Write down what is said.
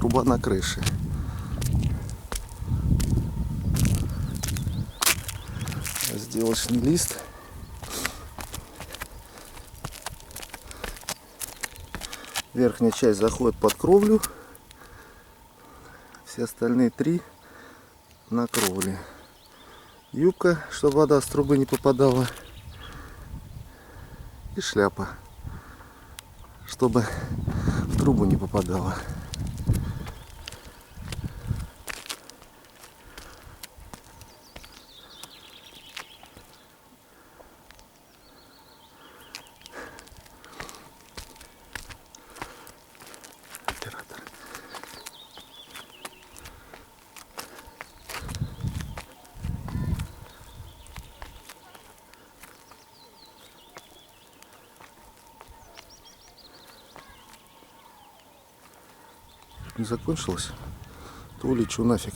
труба на крыше. Сделочный лист. Верхняя часть заходит под кровлю. Все остальные 3 на кровле. Юбка, чтобы вода с трубы не попадала. И шляпа, чтобы в трубу не попадала. Оператор. Не закончилось, то улечу нафиг.